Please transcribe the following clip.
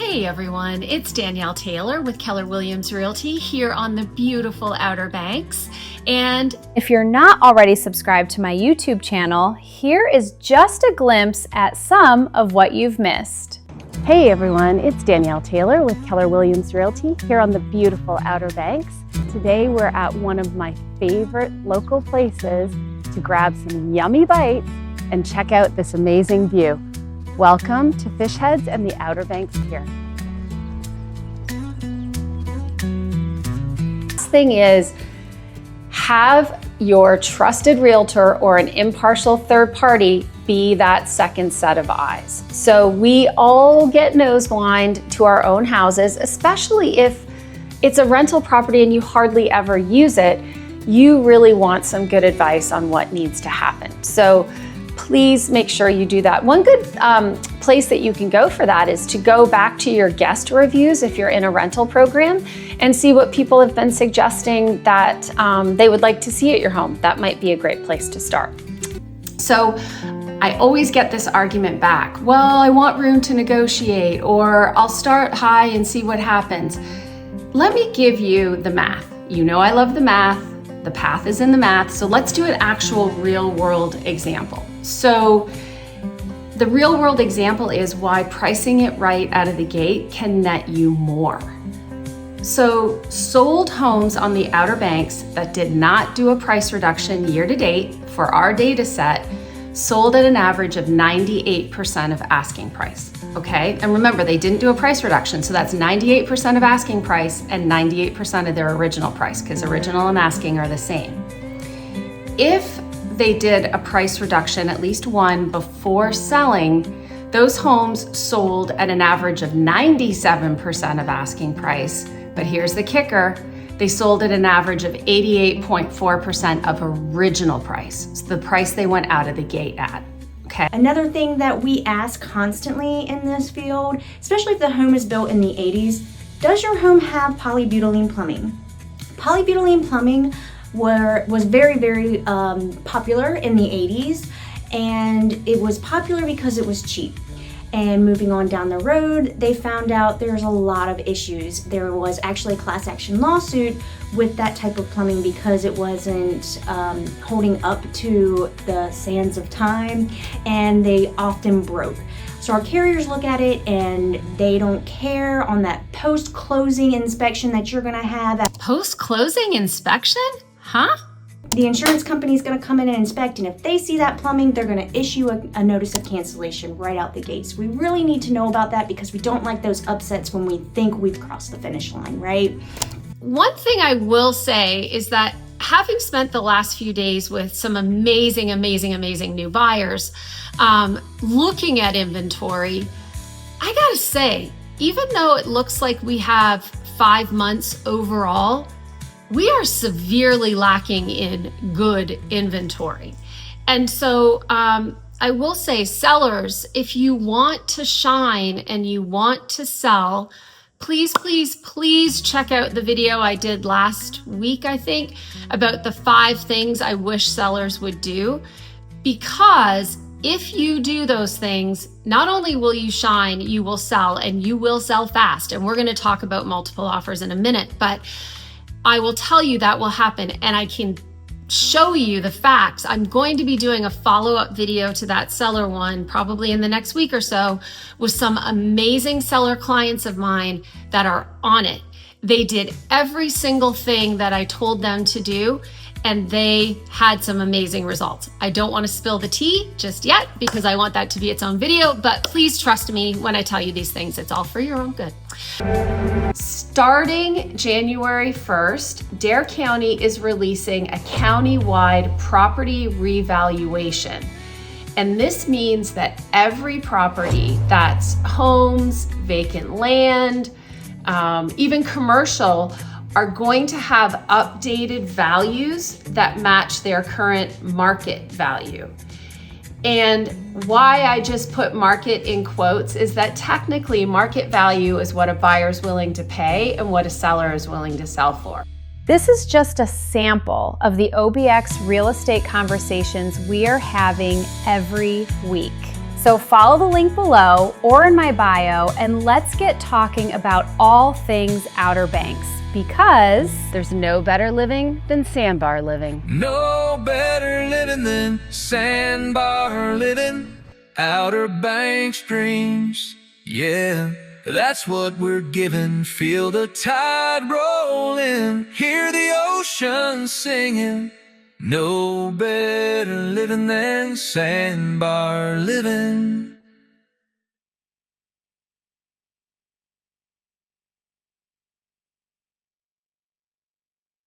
Hey everyone, it's Danielle Taylor with Keller Williams Realty here on the beautiful Outer Banks. And if you're not already subscribed to my YouTube channel, here is just a glimpse at some of what you've missed. Hey everyone, it's Danielle Taylor with Keller Williams Realty here on the beautiful Outer Banks. Today we're at one of my favorite local places to grab some yummy bites and check out this amazing view. Welcome to Fish Heads and the Outer Banks Pier. Thing is, have your trusted realtor or an impartial third party be that second set of eyes. So we all get nose blind to our own houses, especially if it's a rental property and you hardly ever use it. You really want some good advice on what needs to happen. So please make sure you do that. One good place that you can go for that is to go back to your guest reviews if you're in a rental program and see what people have been suggesting that they would like to see at your home. That might be a great place to start. so I always get this argument back. Well, I want room to negotiate, or I'll start high and see what happens. Let me give you the math. You know I love the math. The path is in the math. So let's do an actual real world example. So the real world example is why pricing it right out of the gate can net you more. So sold homes on the Outer Banks that did not do a price reduction year to date for our data set sold at an average of 98% of asking price, okay? And remember, they didn't do a price reduction, so that's 98% of asking price and 98% of their original price, because original and asking are the same. If they did a price reduction, at least one, before selling, those homes sold at an average of 97% of asking price, but here's the kicker, they sold at an average of 88.4% of original price. So the price they went out of the gate at, okay? Another thing that we ask constantly in this field, especially if the home is built in the 80s, does your home have polybutylene plumbing? Polybutylene plumbing was very, very popular in the 80s, and it was popular because it was cheap. And moving on down the road, they found out there's a lot of issues. There was actually a class action lawsuit with that type of plumbing because it wasn't holding up to the sands of time, and they often broke. So our carriers look at it and they don't care on that post-closing inspection that you're gonna have. Post-closing inspection? Huh? The insurance company is going to come in and inspect, and if they see that plumbing, they're going to issue a notice of cancellation right out the gate. So we really need to know about that because we don't like those upsets when we think we've crossed the finish line, right? One thing I will say is that having spent the last few days with some amazing new buyers, looking at inventory, I gotta say, even though it looks like we have 5 months overall, we are severely lacking in good inventory. And so I will say, sellers, if you want to shine and you want to sell, please check out the video I did last week, I think, about the 5 things I wish sellers would do. Because if you do those things, not only will you shine, you will sell, and you will sell fast. And we're gonna talk about multiple offers in a minute, but I will tell you that will happen, and I can show you the facts. I'm going to be doing a follow-up video to that seller one probably in the next week or so with some amazing seller clients of mine that are on it. They did every single thing that I told them to do, and they had some amazing results. I don't want to spill the tea just yet because I want that to be its own video, but please trust me when I tell you these things. It's all for your own good. Starting January 1st, Dare County is releasing a county-wide property revaluation. And this means that every property that's homes, vacant land, even commercial, are going to have updated values that match their current market value. And why I just put market in quotes is that technically market value is what a buyer is willing to pay and what a seller is willing to sell for. This is just a sample of the OBX real estate conversations we are having every week. So follow the link below or in my bio and let's get talking about all things Outer Banks, because there's no better living than sandbar living. No better living than sandbar living, Outer Banks dreams. Yeah, that's what we're giving. Feel the tide rolling, hear the ocean singing. No better living than sandbar living.